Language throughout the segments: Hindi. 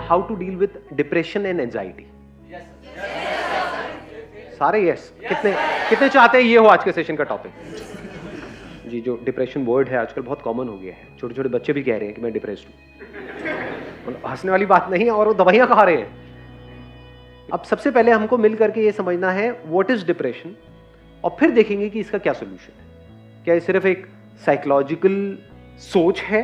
How to deal with depression and anxiety? सारे यस। कितने चाहते हैं ये हो आज के सेशन का टॉपिक? जी, जो डिप्रेशन वर्ड है आजकल बहुत कॉमन हो गया है, छोटे छोटे बच्चे भी कह रहे हैं कि मैं डिप्रेस्ड हूँ। हंसने वाली बात नहीं है, और वो दवाइयाँ खा रहे हैं। अब सबसे पहले हमको मिल करके ये समझना है व्हाट इज डिप्रेशन, और फिर देखेंगे कि इसका क्या सोल्यूशन है। क्या ये सिर्फ एक साइकोलॉजिकल सोच है,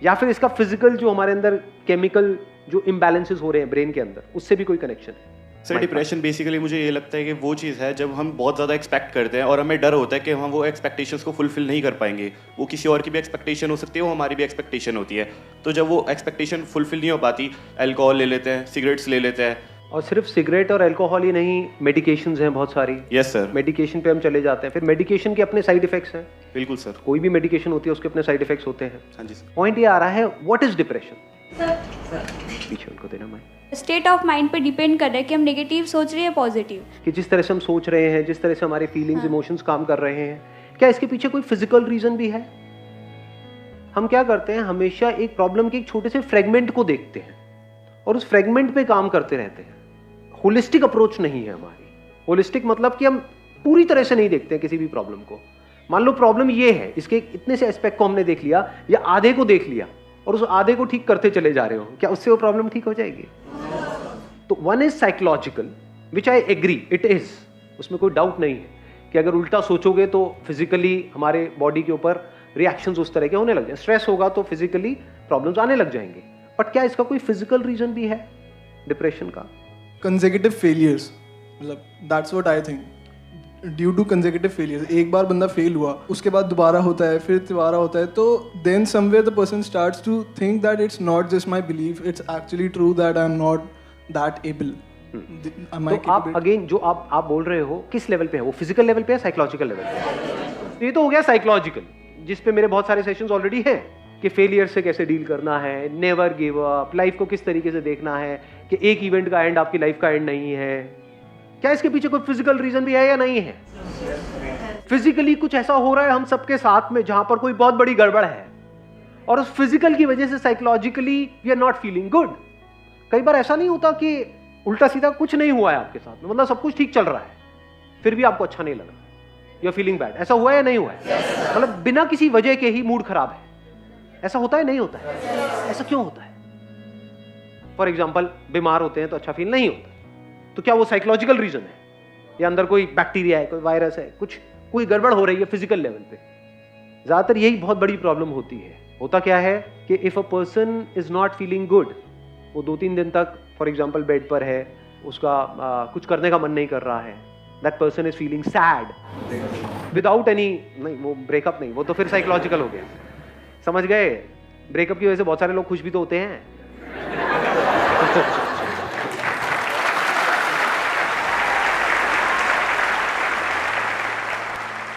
या फिर इसका फिजिकल जो हमारे अंदर केमिकल जो इम्बैलेंसेस हो रहे हैं ब्रेन के अंदर, उससे भी कोई कनेक्शन है? सर, डिप्रेशन बेसिकली मुझे ये लगता है कि वो चीज़ है जब हम बहुत ज़्यादा एक्सपेक्ट करते हैं और हमें डर होता है कि हम वो एक्सपेक्टेशंस को फुलफिल नहीं कर पाएंगे। वो किसी और की भी एक्सपेक्टेशन हो सकती है, वो हमारी भी एक्सपेक्टेशन होती है। तो जब वो एक्सपेक्टेशन फुलफिल नहीं हो पाती, अल्कोहल ले लेते हैं, सिगरेट्स ले लेते हैं। और सिर्फ सिगरेट और अल्कोहल ही नहीं, मेडिकेशंस हैं बहुत सारी। Yes sir. मेडिकेशन पे हम चले जाते हैं, फिर मेडिकेशन के अपने साइड इफेक्ट्स हैं। बिल्कुल सर। कोई भी मेडिकेशन होती है उसके अपने साइड इफेक्ट्स होते हैं। हाँ जी सर। पॉइंट ये आ रहा है, व्हाट इज डिप्रेशन? पीछे उनको देना मैं। स्टेट ऑफ माइंड पे डिपेंड कर रहा है कि हम नेगेटिव सोच रहे हैं पॉजिटिव। कि जिस तरह से हम सोच रहे हैं, जिस तरह से हमारे फीलिंग्स इमोशंस काम कर रहे हैं, क्या इसके पीछे कोई फिजिकल रीजन भी है? हम क्या करते हैं, हमेशा एक प्रॉब्लम के एक छोटे से फ्रेगमेंट को देखते हैं और उस फ्रेगमेंट पे काम करते रहते हैं। होलिस्टिक अप्रोच नहीं है हमारी। होलिस्टिक मतलब कि हम पूरी तरह से नहीं देखते हैं किसी भी प्रॉब्लम को। मान लो प्रॉब्लम ये है, इसके इतने से एस्पेक्ट को हमने देख लिया या आधे को देख लिया और उस आधे को ठीक करते चले जा रहे हो, क्या उससे वो प्रॉब्लम ठीक हो जाएगी? तो one is psychological, which I agree it is, उसमें कोई डाउट नहीं है कि अगर उल्टा सोचोगे तो फिजिकली हमारे बॉडी के ऊपर रिएक्शंस उस तरह के होने लग जाए। स्ट्रेस होगा तो फिजिकली प्रॉब्लम्स आने लग जाएंगे। बट क्या इसका कोई फिजिकल रीजन भी है डिप्रेशन का? कंसेक्यूटिव फेलियर्स, मतलब that's what I think, due to consecutive failures. एक बार बंदा फेल हुआ, उसके बाद दोबारा होता है, फिर दोबारा होता है, तो then somewhere the person starts to think that it's not just my belief, it's actually true that I am not that able. तो आप अगेन जो आप बोल रहे हो किस लेवल पे है? वो फिजिकल लेवल पे है, साइकोलॉजिकल लेवल पे? ये तो हो गया साइकोलॉजिकल, जिस पे मेरे बहुत सारे सेशंस ऑलरेडी हैं कि फेलियर से कैसे डील करना है, नेवर गिव अप, लाइफ को किस तरीके से देखना है कि एक इवेंट का एंड आपकी लाइफ का एंड नहीं है। क्या इसके पीछे कोई फिजिकल रीजन भी है या नहीं है? फिजिकली कुछ ऐसा हो रहा है हम सबके साथ में जहां पर कोई बहुत बड़ी गड़बड़ है, और उस फिजिकल की वजह से psychologically we are not feeling good. कई बार ऐसा नहीं होता कि उल्टा सीधा कुछ नहीं हुआ है आपके साथ में, मतलब सब कुछ ठीक चल रहा है, फिर भी आपको अच्छा नहीं लग रहा, यू आर फीलिंग बैड। ऐसा हुआ है या नहीं हुआ है? मतलब बिना किसी वजह के ही मूड खराब है, ऐसा होता है नहीं होता है? ऐसा क्यों होता है? फॉर एग्जाम्पल बीमार होते हैं तो अच्छा फील नहीं होता, तो क्या वो साइकोलॉजिकल रीजन है या अंदर कोई बैक्टीरिया है, कोई वायरस है, कुछ कोई गड़बड़ हो रही है फिजिकल लेवल पे? ज्यादातर यही बहुत बड़ी प्रॉब्लम होती है। होता क्या है कि if a person is not feeling good, वो 2-3 दिन तक फॉर एग्जाम्पल बेड पर है, उसका कुछ करने का मन नहीं कर रहा है, that person is feeling sad without any, नहीं वो ब्रेकअप नहीं, वो तो फिर साइकोलॉजिकल हो गया। समझ गए? ब्रेकअप की वजह से बहुत सारे लोग खुश भी तो होते हैं।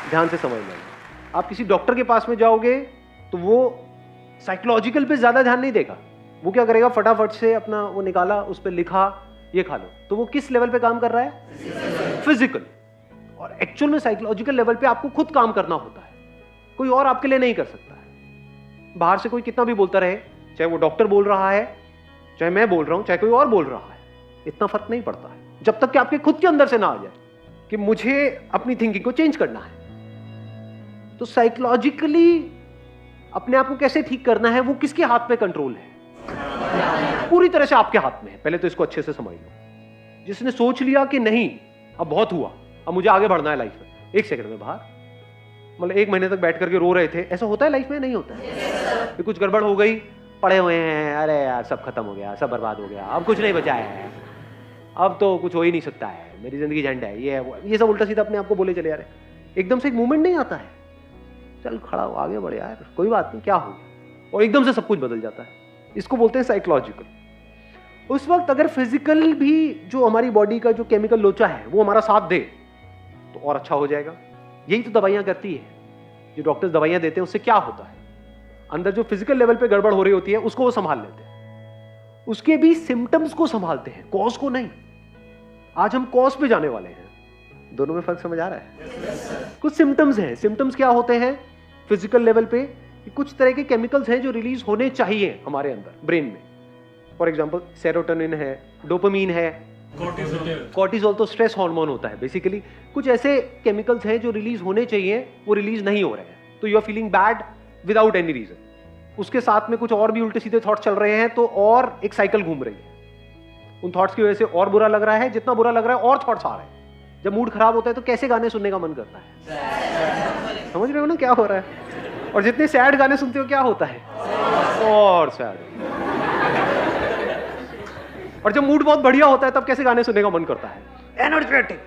ध्यान से समझ लेना, आप किसी डॉक्टर के पास में जाओगे तो वो साइकोलॉजिकल पे ज्यादा ध्यान नहीं देगा। वो क्या करेगा, फटाफट से अपना वो निकाला, उस पर लिखा ये खा लो, तो वो किस लेवल पे काम कर रहा है? फिजिकल। और एक्चुअल में साइकोलॉजिकल लेवल पे आपको खुद काम करना होता है, कोई और आपके लिए नहीं कर सकता है। बाहर से कोई कितना भी बोलता रहे, चाहे वो डॉक्टर बोल रहा है, चाहे मैं बोल रहा हूं, चाहे कोई और बोल रहा है, इतना फर्क नहीं पड़ता है जब तक कि आपके खुद के अंदर से ना आ जाए कि मुझे अपनी थिंकिंग को चेंज करना है। तो साइकोलॉजिकली अपने आप को कैसे ठीक करना है, वो किसके हाथ में कंट्रोल है? पूरी तरह से आपके हाथ में है। पहले तो इसको अच्छे से समझ लो। जिसने सोच लिया कि नहीं अब बहुत हुआ, अब मुझे आगे बढ़ना है लाइफ में, 1 सेकंड में बाहर, मतलब 1 महीने तक बैठ करके रो रहे थे, ऐसा होता है लाइफ में? नहीं होता है। कुछ गड़बड़ हो गई, पड़े हुए हैं, अरे यार सब खत्म हो गया, सब बर्बाद हो गया, अब कुछ नहीं बचा है, अब तो कुछ हो ही नहीं सकता है, मेरी जिंदगी झंड है, ये सब उल्टा सीधा अपने आप को बोले चले जा रहे। एकदम से एक मूवमेंट नहीं आता है, चल खड़ा हो आगे बढ़े यार, कोई बात नहीं, क्या हो गया, और एकदम से सब कुछ बदल जाता है। इसको बोलते हैं साइकोलॉजिकल। उस वक्त अगर फिजिकल भी जो हमारी बॉडी का जो केमिकल लोचा है वो हमारा साथ दे तो और अच्छा हो जाएगा। यही तो दवाइयां करती है, जो डॉक्टर्स दवाइयां देते हैं उससे क्या होता है, अंदर जो फिजिकल लेवल पे गड़बड़ हो रही होती है उसको वो संभाल लेते हैं, उसके भी सिम्टम्स को संभालते हैं, कॉज को नहीं। आज हम कॉज पे जाने वाले हैं। दोनों में फर्क समझ आ रहा है? कुछ सिम्टम्स हैं। सिम्टम्स क्या होते हैं फिजिकल लेवल पे? कुछ तरह के केमिकल्स हैं जो रिलीज होने चाहिए हमारे अंदर ब्रेन में। फॉर एग्जाम्पल सेरोटोनिन है, डोपामीन है, कॉर्टिसोल तो स्ट्रेस हार्मोन होता है बेसिकली। कुछ ऐसे केमिकल्स हैं जो रिलीज होने चाहिए, वो रिलीज नहीं हो रहे हैं, तो you are feeling bad without any reason. उसके साथ में कुछ और भी उल्टे सीधे थॉट्स चल रहे हैं, तो और एक साइकिल घूम रही है। उन थॉट्स की वजह से और बुरा लग रहा है, जितना बुरा लग रहा है और थॉट्स आ रहे हैं। जब मूड खराब होता है तो कैसे गाने सुनने का मन करता है? समझ रहे हो ना क्या हो रहा है? और जितने सैड गाने सुनते हो क्या होता है? और सैड। और जब मूड बहुत बढ़िया होता है तब कैसे गाने सुनने का मन करता है? एनर्जेटिक।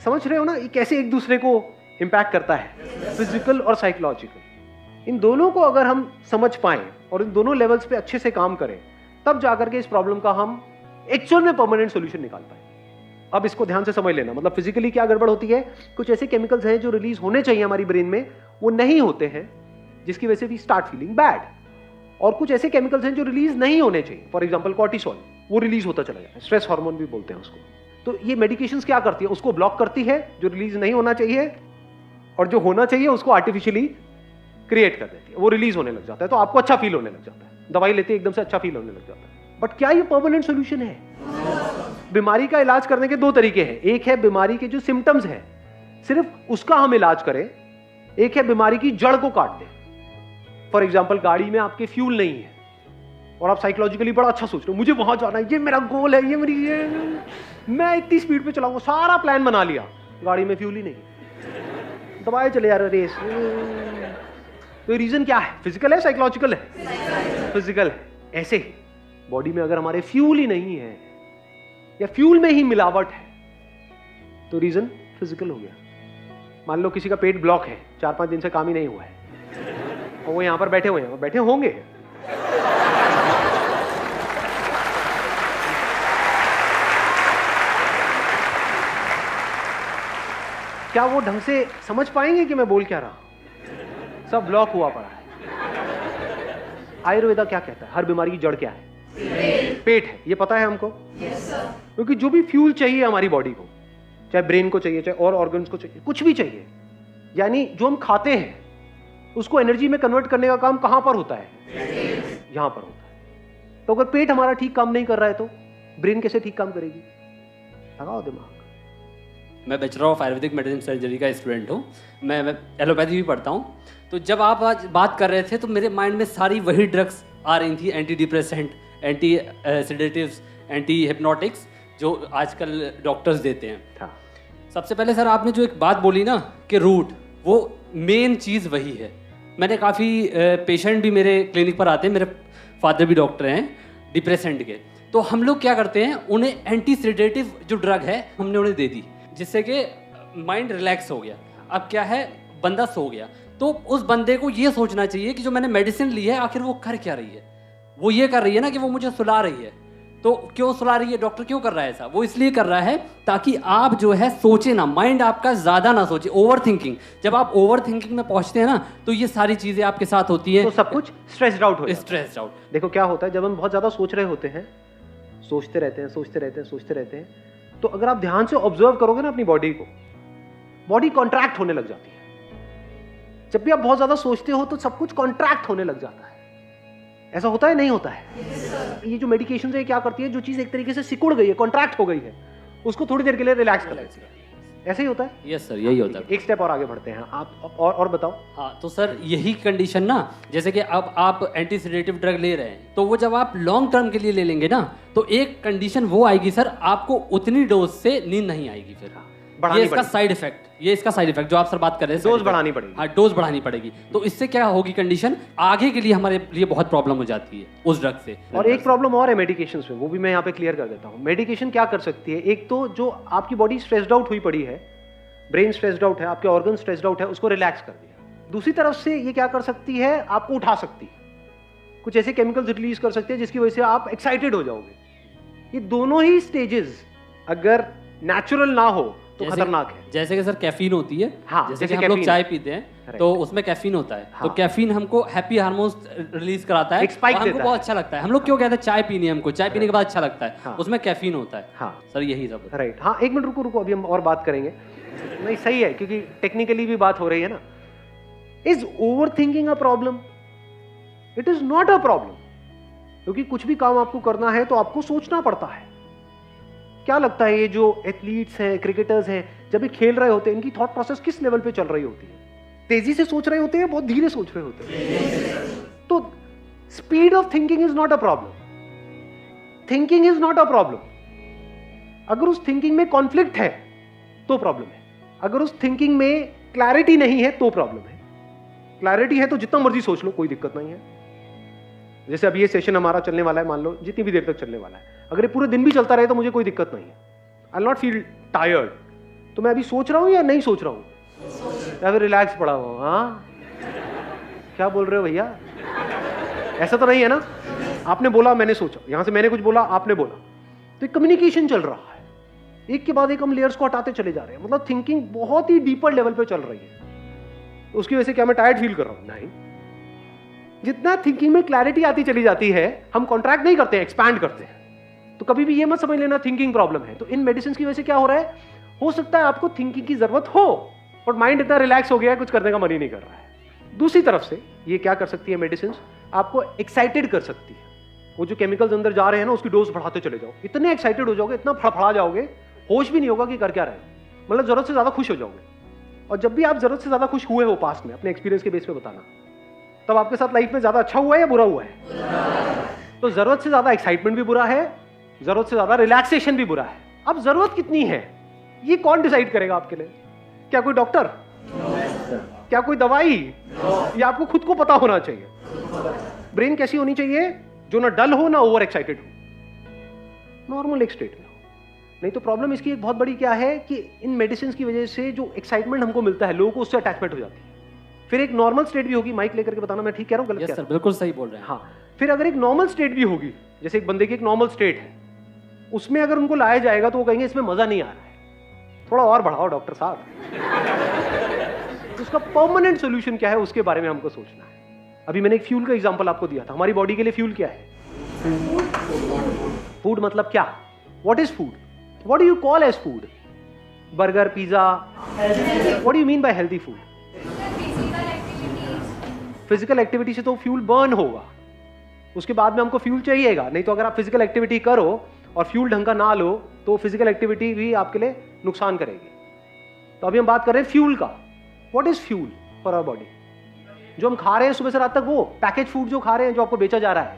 समझ रहे हो ना ये कैसे एक दूसरे को इंपैक्ट करता है, फिजिकल और साइकोलॉजिकल। इन दोनों को अगर हम समझ पाएं और इन दोनों लेवल्स पे अच्छे से काम करें, तब जाकर के इस प्रॉब्लम का हम एक्चुअल में परमानेंट सॉल्यूशन निकाल पाए। अब इसको ध्यान से समझ लेना, मतलब फिजिकली क्या गड़बड़ होती है, कुछ ऐसे केमिकल्स हैं जो रिलीज होने चाहिए हमारी ब्रेन में, वो नहीं होते हैं, जिसकी वजह से वी स्टार्ट फीलिंग बैड। और कुछ ऐसे केमिकल्स हैं जो रिलीज नहीं होने चाहिए, फॉर एग्जांपल कॉर्टिसोल, वो रिलीज होता चला जाता है, स्ट्रेस हार्मोन भी बोलते हैं उसको। तो ये मेडिकेशंस क्या करती है, उसको ब्लॉक करती है, जो रिलीज नहीं होना चाहिए, और जो होना चाहिए उसको आर्टिफिशियली क्रिएट कर देती है, वो रिलीज होने लग जाता है, तो आपको अच्छा फील होने लग जाता है, दवाई लेते एकदम से अच्छा फील होने लग जाता है। बट क्या ये परमानेंट सोल्यूशन है? बीमारी का इलाज करने के दो तरीके हैं, एक है बीमारी के जो सिम्टम्स हैं सिर्फ उसका हम इलाज करें, एक है बीमारी की जड़ को काट दें। फॉर एग्जाम्पल गाड़ी में आपके फ्यूल नहीं है और आप साइकोलॉजिकली बड़ा अच्छा सोच रहे हो, मुझे वहां जाना है, ये मेरा गोल है, मैं इतनी स्पीड पे चलाऊंगा, सारा प्लान बना लिया, गाड़ी में फ्यूल ही नहीं, दबाए चले जा रहे रेस। तो रीजन क्या है? फिजिकल है, साइकोलॉजिकल है? फिजिकल है। ऐसे ही बॉडी में अगर हमारे फ्यूल ही नहीं है या फ्यूल में ही मिलावट है, तो रीजन फिजिकल हो गया। मान लो किसी का पेट ब्लॉक है, 4-5 दिन से काम ही नहीं हुआ है, और वो यहां पर बैठे हुए हैं, बैठे होंगे, क्या वो ढंग से समझ पाएंगे कि मैं बोल क्या रहा हूं? सब ब्लॉक हुआ पड़ा है। आयुर्वेदा क्या कहता है? हर बीमारी की जड़ क्या है? पेट है। ये पता है हमको? क्योंकि जो भी फ्यूल चाहिए हमारी बॉडी को, चाहे ब्रेन को चाहिए, चाहे और ऑर्गन्स को चाहिए, कुछ भी चाहिए, यानी जो हम खाते हैं उसको एनर्जी में कन्वर्ट करने का काम कहां पर होता है? यहां पर होता है। तो अगर पेट हमारा ठीक काम नहीं कर रहा है तो ब्रेन कैसे ठीक काम करेगी? लगाओ दिमाग। मैं bachelor of Ayurvedic medicine surgery का स्टूडेंट हूँ, मैं एलोपैथी भी पढ़ता हूँ। तो जब आप आज बात कर रहे थे तो मेरे माइंड में सारी वही ड्रग्स आ रही थी, anti depressant, anti sedatives, anti hypnotics, जो आजकल डॉक्टर्स देते हैं। हाँ। सबसे पहले सर आपने जो एक बात बोली ना कि रूट, वो मेन चीज़ वही है। मैंने काफ़ी पेशेंट भी मेरे क्लिनिक पर आते हैं, मेरे फादर भी डॉक्टर हैं डिप्रेसेंट के, तो हम लोग क्या करते हैं, उन्हें एंटी सेडेटिव जो ड्रग है हमने उन्हें दे दी, जिससे कि माइंड रिलैक्स हो गया। अब क्या है, बंदा सो गया, तो उस बंदे को ये सोचना चाहिए कि जो मैंने मेडिसिन ली है आखिर वो कर क्या रही है। वो ये कर रही है ना कि वो मुझे सुला रही है, तो क्यों सुला रही है, डॉक्टर क्यों कर रहा है ऐसा? वो इसलिए कर रहा है ताकि आप जो है सोचे ना, माइंड आपका ज़्यादा ना सोचे, ओवर थिंकिंग। जब आप ओवर थिंकिंग में पहुंचते हैं ना तो ये सारी चीज़ें आपके साथ होती हैं, तो सब कुछ स्ट्रेस्ड आउट हो जाता है। Stressed out. देखो क्या होता है, जब हम बहुत ज़्यादा सोच रहे होते हैं, सोचते रहते हैं, तो अगर आप ध्यान से ऑब्जर्व करोगे ना अपनी बॉडी को, बॉडी कॉन्ट्रैक्ट होने लग जाती है। जब भी आप बहुत ज्यादा सोचते हो तो सब कुछ कॉन्ट्रैक्ट होने लग जाता है। ऐसा होता है, नहीं होता है? ये जो मेडिकेशन है क्या करती है, जो चीज एक तरीके से सिकुड़ गई है, कॉन्ट्रैक्ट हो गई है, उसको थोड़ी देर के लिए रिलैक्स कर देती है। ऐसे ही होता है? यस सर, यही होता है। एक स्टेप और आगे बढ़ते हैं आप, और बताओ। हाँ, तो सर यही कंडीशन ना, जैसे कि अब आप एंटी सेडेटिव ड्रग ले रहे हैं, तो वो जब आप लॉन्ग टर्म के लिए ले लेंगे ना, तो एक कंडीशन वो आएगी सर, आपको उतनी डोज से नींद नहीं आएगी फिर। ये इसका साइड इफेक्ट, जो आप सर बात कर रहे हैं, डोज बढ़ानी पड़ेगी। हाँ, डोज बढ़ानी पड़ेगी। तो इससे क्या होगी कंडीशन, आगे के लिए हमारे लिए बहुत प्रॉब्लम हो जाती है उस ड्रग से। और एक प्रॉब्लम और है मेडिकेशन में, वो भी मैं यहाँ पे क्लियर कर देता हूँ। मेडिकेशन क्या कर सकती है, एक तो जो आपकी बॉडी स्ट्रेस्ड आउट हुई पड़ी है, ब्रेन स्ट्रेस्ड आउट है, आपके ऑर्गन स्ट्रेस्ड आउट है, उसको रिलैक्स कर दिया। दूसरी तरफ से ये क्या कर सकती है, आपको उठा सकती है, कुछ ऐसे केमिकल्स रिलीज कर सकते हैं जिसकी वजह से आप एक्साइटेड हो जाओगे। ये दोनों ही स्टेजेस अगर नेचुरल ना हो तो खतरनाक है। जैसे कि सर कैफीन होती है, हाँ, जैसे कि हम लोग चाय पीते हैं तो उसमें कैफीन होता है। हाँ। तो कैफीन हमको हैप्पी हार्मोन्स रिलीज कराता है, हमको बहुत अच्छा लगता है। हम लोग क्यों कहते हैं चाय पीनी है, हमको चाय पीने के बाद अच्छा लगता है। हाँ। उसमें कैफीन होता है। हाँ सर, यही सब। राइट। हाँ, एक मिनट रुको, अभी हम और बात करेंगे। नहीं, सही है, क्योंकि टेक्निकली भी बात हो रही है ना। Is over thinking a problem? It is not a problem. क्योंकि कुछ भी काम आपको करना है तो आपको सोचना पड़ता है। क्या लगता है ये जो एथलीट्स हैं, क्रिकेटर्स हैं, जब ये खेल रहे होते हैं, इनकी थॉट प्रोसेस किस लेवल पे चल रही होती है? तेजी से सोच रहे होते हैं, बहुत धीरे सोच रहे होते हैं? तो speed of thinking is not a problem. Thinking is not a problem. अगर उस थिंकिंग में कॉन्फ्लिक्ट है तो प्रॉब्लम है। अगर उस थिंकिंग में क्लैरिटी नहीं है तो प्रॉब्लम है। क्लैरिटी है तो जितना मर्जी सोच लो, कोई दिक्कत नहीं है। जैसे अभी ये सेशन हमारा चलने वाला है, मान लो जितनी भी देर तक चलने वाला है, अगर ये पूरे दिन भी चलता रहे तो मुझे कोई दिक्कत नहीं है। I will not feel tired. तो मैं अभी सोच रहा हूं या नहीं सोच रहा हूं, या फिर रिलैक्स पड़ा हुआ? हाँ, क्या बोल रहे हो भैया? ऐसा तो नहीं है ना? आपने बोला, मैंने सोचा, यहां से मैंने कुछ बोला, आपने बोला, तो एक कम्युनिकेशन चल रहा है। एक के बाद एक हम लेयर्स को हटाते चले जा रहे हैं। मतलब थिंकिंग बहुत ही डीपर लेवल पे चल रही है। तो उसकी वजह से क्या मैं टायर्ड फील कर रहा हूं? नहीं। जितना थिंकिंग में क्लैरिटी आती चली जाती है, हम कॉन्ट्रैक्ट नहीं करते हैं, एक्सपैंड करते हैं। तो कभी भी ये मत समझ लेना थिंकिंग प्रॉब्लम है। तो इन मेडिसिन की वजह से क्या हो रहा है, हो सकता है आपको थिंकिंग की जरूरत हो, बट माइंड इतना रिलैक्स हो गया है, कुछ करने का मन ही नहीं कर रहा है। दूसरी तरफ से ये क्या कर सकती है मेडिसिन, आपको एक्साइटेड कर सकती है। वो जो केमिकल्स अंदर जा रहे हैं ना, उसकी डोज बढ़ाते चले जाओ। इतने एक्साइटेड हो जाओगे, इतना फड़फड़ा जाओगे, होश भी नहीं होगा कि कर क्या रहे हैं। मतलब जरूरत से ज्यादा खुश हो जाओगे। और जब भी आप जरूरत से ज्यादा खुश हुए हो पास्ट में, अपने एक्सपीरियंस के बेस पे बताना, तब आपके साथ लाइफ में ज्यादा अच्छा हुआ है या बुरा हुआ है? तो जरूरत से ज्यादा एक्साइटमेंट भी बुरा है, जरूरत से ज्यादा रिलैक्सेशन भी बुरा है। अब जरूरत कितनी है, ये कौन डिसाइड करेगा आपके लिए? क्या कोई डॉक्टर? क्या कोई दवाई? या आपको खुद को पता होना चाहिए? ब्रेन कैसी होनी चाहिए? जो ना डल हो ना ओवर एक्साइटेड हो, नॉर्मल एक स्टेट में हो। नहीं तो प्रॉब्लम इसकी एक बहुत बड़ी क्या है कि इन मेडिसिन की वजह से जो एक्साइटमेंट हमको मिलता है, लोगों को उससे अटैचमेंट हो जाती है। फिर एक नॉर्मल स्टेट भी होगी, माइक लेकर के बताना मैं ठीक कह रहा हूँ, गलत कह रहा हूँ? बिल्कुल सही बोल रहे हैं। हाँ, फिर अगर एक नॉर्मल स्टेट भी होगी, जैसे एक बंदे की एक नॉर्मल स्टेट है, उसमें अगर उनको लाया जाएगा तो वो कहेंगे इसमें मजा नहीं आ रहा है, थोड़ा और बढ़ाओ डॉक्टर साहब। उसका परमानेंट सोल्यूशन क्या है, उसके बारे में हमको सोचना है। अभी मैंने एक फ्यूल का एग्जांपल आपको दिया था। हमारी बॉडी के लिए फ्यूल क्या है? फूड मतलब क्या? What is food? What do you call as food? Burger, pizza? What do you mean by healthy food? Physical activity से तो फ्यूल बर्न होगा, उसके बाद में हमको फ्यूल चाहिएगा। नहीं तो अगर आप फिजिकल एक्टिविटी करो और फ्यूल ढंग का ना लो तो फिजिकल एक्टिविटी भी आपके लिए नुकसान करेगी। तो अभी हम बात कर रहे हैं फ्यूल का। What is fuel for our body? जो हम खा रहे हैं सुबह से रात तक, वो पैकेज फूड जो खा रहे हैं, जो आपको बेचा जा रहा है,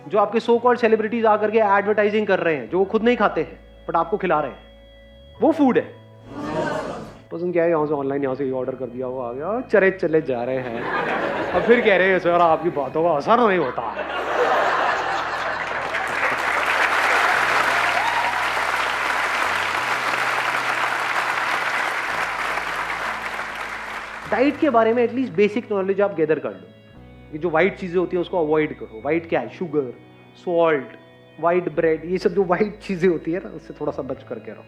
जो आपके सो कॉल्ड सेलिब्रिटीज आकर के एडवर्टाइजिंग कर रहे हैं, जो वो खुद नहीं खाते हैं बट आपको खिला रहे हैं, वो फूड है। पसंद क्या है, यहाँ से ऑनलाइन यहाँ से ऑर्डर कर दिया, वो आ गया, चले जा रहे हैं। अब फिर कह रहे हैं सर आपकी बातों का असर नहीं होता है। डाइट के बारे में एटलीस्ट बेसिक नॉलेज आप गैदर कर लो। ये जो वाइट चीजें होती है उसको अवॉइड करो। वाइट क्या है? शुगर, सॉल्ट, वाइट ब्रेड, ये सब जो वाइट चीजें होती है ना, उससे थोड़ा सा बच करके रहो।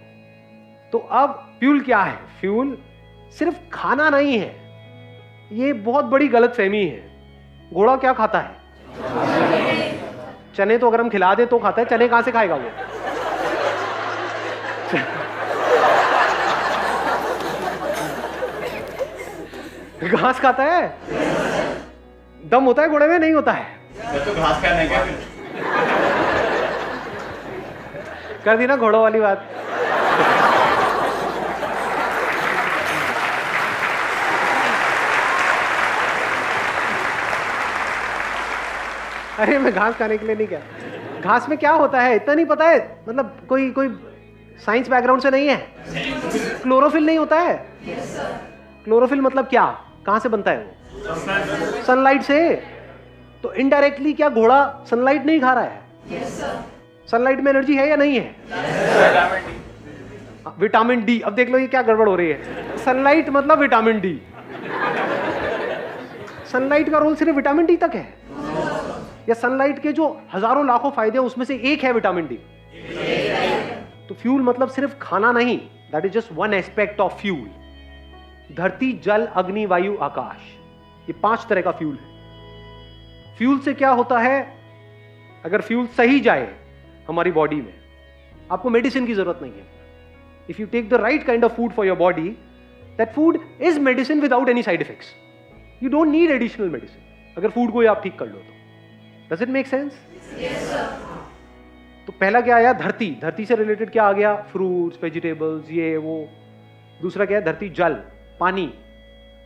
तो अब फ्यूल क्या है? फ्यूल सिर्फ खाना नहीं है, ये बहुत बड़ी गलतफहमी है। घोड़ा क्या खाता है? चने तो अगर हम खिला दें तो खाता है, चने कहां से खाएगा वो? घास खाता है। दम होता है घोड़े में? नहीं होता है। तो घास खाने का कर दी ना घोड़ों वाली बात। अरे मैं घास खाने के लिए नहीं क्या, घास में क्या होता है इतना नहीं पता है? मतलब कोई साइंस बैकग्राउंड से नहीं है? क्लोरोफिल नहीं होता है? क्लोरोफिल मतलब क्या? कहां से बनता है वो? सनलाइट से। तो इनडायरेक्टली क्या घोड़ा सनलाइट नहीं खा रहा है? सनलाइट में एनर्जी है या नहीं है? Vitamin D. अब देख लो ये क्या गड़बड़ हो रही है। सनलाइट मतलब विटामिन डी। सनलाइट का रोल सिर्फ विटामिन डी तक है, या सनलाइट के जो हजारों लाखों फायदे हैं उसमें से एक है विटामिन डी? तो फ्यूल मतलब सिर्फ खाना नहीं, that is just one aspect of fuel. धरती, जल, अग्नि, वायु, आकाश, ये 5 तरह का फ्यूल है। फ्यूल से क्या होता है? अगर फ्यूल सही जाए हमारी बॉडी में, आपको मेडिसिन की जरूरत नहीं है। If you take the right kind of food for your body, that food is medicine without any side effects. You don't need additional medicine, अगर फूड को आप ठीक कर लो तो। Does it make sense? तो पहला क्या आया? धरती। धरती से रिलेटेड क्या आ गया? फ्रूट्स, वेजिटेबल्स, ये वो। दूसरा क्या है? धरती, जल, पानी।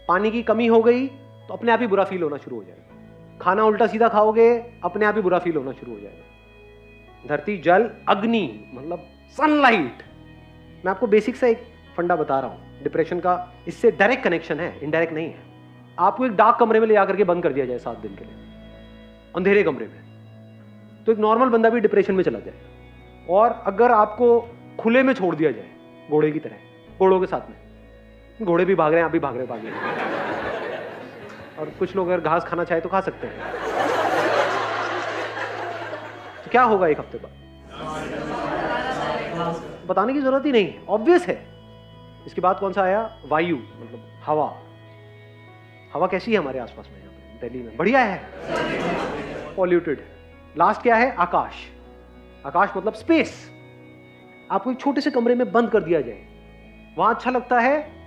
पानी की कमी हो गई तो अपने आप ही बुरा फील होना शुरू हो जाएगा। खाना उल्टा सीधा खाओगे, अपने आप ही बुरा फील होना शुरू हो जाएगा। धरती, जल, अग्नि, मतलब सनलाइट। मैं आपको बेसिक सा एक फंडा बता रहा हूं डिप्रेशन का, इससे डायरेक्ट कनेक्शन है, इनडायरेक्ट नहीं है। आपको एक डार्क कमरे में ले जाकर के बंद कर दिया जाए 7 दिन के लिए, अंधेरे कमरे में, तो एक नॉर्मल बंदा भी डिप्रेशन में चला जाए। और अगर आपको खुले में छोड़ दिया जाए घोड़े की तरह, घोड़ों के साथ में, घोड़े भी भाग रहे हैं, आप भी भाग रहे हैं, और कुछ लोग अगर घास खाना चाहे तो खा सकते हैं, तो क्या होगा एक हफ्ते बाद? बताने की जरूरत ही नहीं, ऑब्वियस है। इसके बाद कौन सा आया? वायु, मतलब हवा। हवा कैसी है हमारे आसपास में? यहाँ पे दिल्ली में बढ़िया है, पॉल्यूटेड है। लास्ट क्या है? आकाश। आकाश मतलब स्पेस। आपको एक छोटे से कमरे में बंद कर दिया जाए, वहां अच्छा लगता है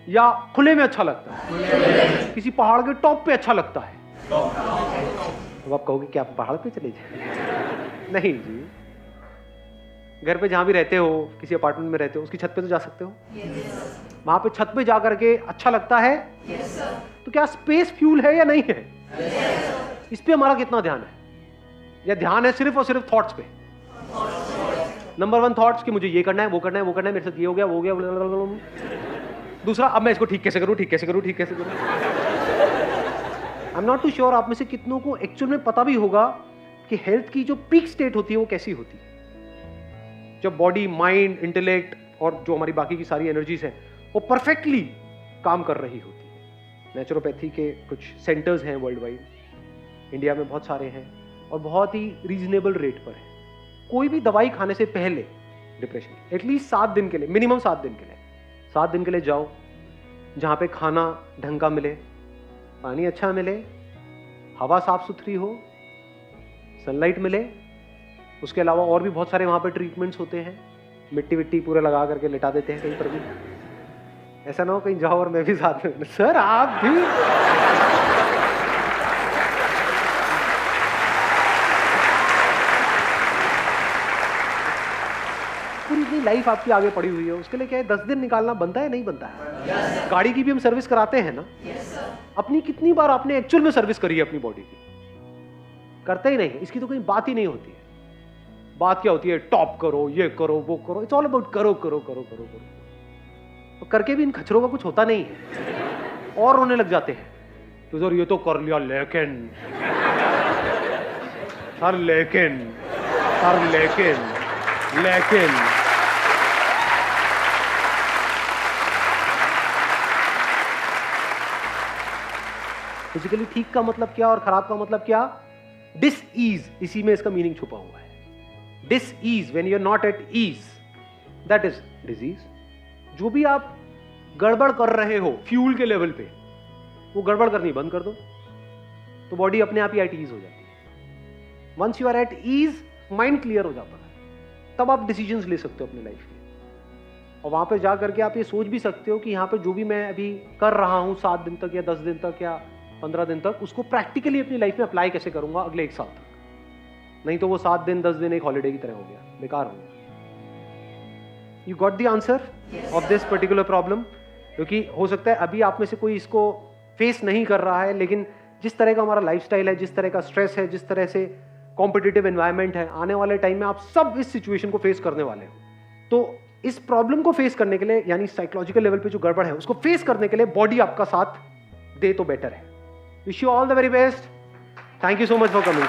या खुले में अच्छा लगता है? किसी पहाड़ के टॉप पे अच्छा लगता है? तो आप कहोगे कि आप पहाड़ पे चले जाए? नहीं जी, घर पे जहां भी रहते हो, किसी अपार्टमेंट में रहते हो, उसकी छत पे तो जा सकते हो। वहां पे छत पे जा करके अच्छा लगता है। तो क्या स्पेस फ्यूल है या नहीं है? इस पे हमारा कितना ध्यान है? या ध्यान है सिर्फ और सिर्फ थॉट्स पे? नंबर 1 थॉट्स कि मुझे ये करना है, वो करना है, वो करना है, मेरे साथ ये हो गया, वो हो गया। दूसरा, अब मैं इसको ठीक कैसे करूं, ठीक कैसे करूं, ठीक कैसे करूं। I am not too sure आप में से कितनों को एक्चुअल में पता भी होगा कि हेल्थ की जो पीक स्टेट होती है वो कैसी होती है, जब बॉडी, माइंड, इंटेलेक्ट और जो हमारी बाकी की सारी एनर्जीज हैं वो परफेक्टली काम कर रही होती है। नेचुरोपैथी के कुछ सेंटर्स हैं वर्ल्ड वाइड, इंडिया में बहुत सारे हैं और बहुत ही रीजनेबल रेट पर है। कोई भी दवाई खाने से पहले डिप्रेशन एटलीस्ट 7 दिन के लिए, मिनिमम 7 दिन के लिए, 7 दिन के लिए जाओ जहां पे खाना ढंग का मिले, पानी अच्छा मिले, हवा साफ सुथरी हो, सनलाइट मिले। उसके अलावा और भी बहुत सारे वहां पे ट्रीटमेंट्स होते हैं, मिट्टी विट्टी पूरा लगा करके लिटा देते हैं कहीं पर भी। ऐसा ना हो कहीं जाओ और मैं भी साथ में, सर आप भी। पूरी इतनी लाइफ आपकी आगे पड़ी हुई है, उसके लिए क्या है 10 दिन निकालना बनता है नहीं बनता है? गाड़ी की भी हम सर्विस कराते हैं ना। अपनी कितनी बार आपने एक्चुअल में सर्विस करी है अपनी बॉडी की? करते ही नहीं, इसकी तो कहीं बात ही नहीं होती है। बात क्या होती है? टॉप करो, ये करो, वो करो। इट्स ऑल अबाउट करो करो करो करो करो। तो करके भी इन खचरों का कुछ होता नहीं है और रोने लग जाते हैं तो सर ये तो कर लिया लेकिन, सर लेकिन, सर लेकिन, लेकिन। फिजिकली ठीक का मतलब क्या और खराब का मतलब क्या? डिस ईज, इसी में इसका मीनिंग छुपा हुआ है। Dis ease, when you are not at ease, that is disease. जो भी आप गड़बड़ कर रहे हो फ्यूल के लेवल पे, वो गड़बड़ करनी बंद कर दो तो बॉडी अपने आप ही एट ईज हो जाती है। Once you are at ease, mind clear हो जाता है, तब आप डिसीजंस ले सकते हो अपनी लाइफ के। और वहां पे जा करके आप ये सोच भी सकते हो कि यहाँ पे जो भी मैं अभी कर रहा हूं 7 दिन तक या 10 दिन तक या 15 दिन तक, उसको प्रैक्टिकली अपनी लाइफ में अप्लाई कैसे करूंगा अगले 1 साल तक। नहीं तो वो 7 दिन 10 दिन एक हॉलीडे की तरह हो गया, बेकार हो गया। You got the answer of this particular problem? क्योंकि हो सकता है अभी आप में से कोई इसको फेस नहीं कर रहा है, लेकिन जिस तरह का हमारा लाइफस्टाइल है, जिस तरह का स्ट्रेस है, जिस तरह से कॉम्पिटिटिव एनवायरनमेंट है, आने वाले टाइम में आप सब इस सिचुएशन को फेस करने वाले हो। तो इस प्रॉब्लम को फेस करने के लिए, यानी साइकोलॉजिकल लेवल पे जो गड़बड़ है उसको फेस करने के लिए बॉडी आपका साथ दे तो बेटर है। Wish you all the very best. Thank you so much for coming.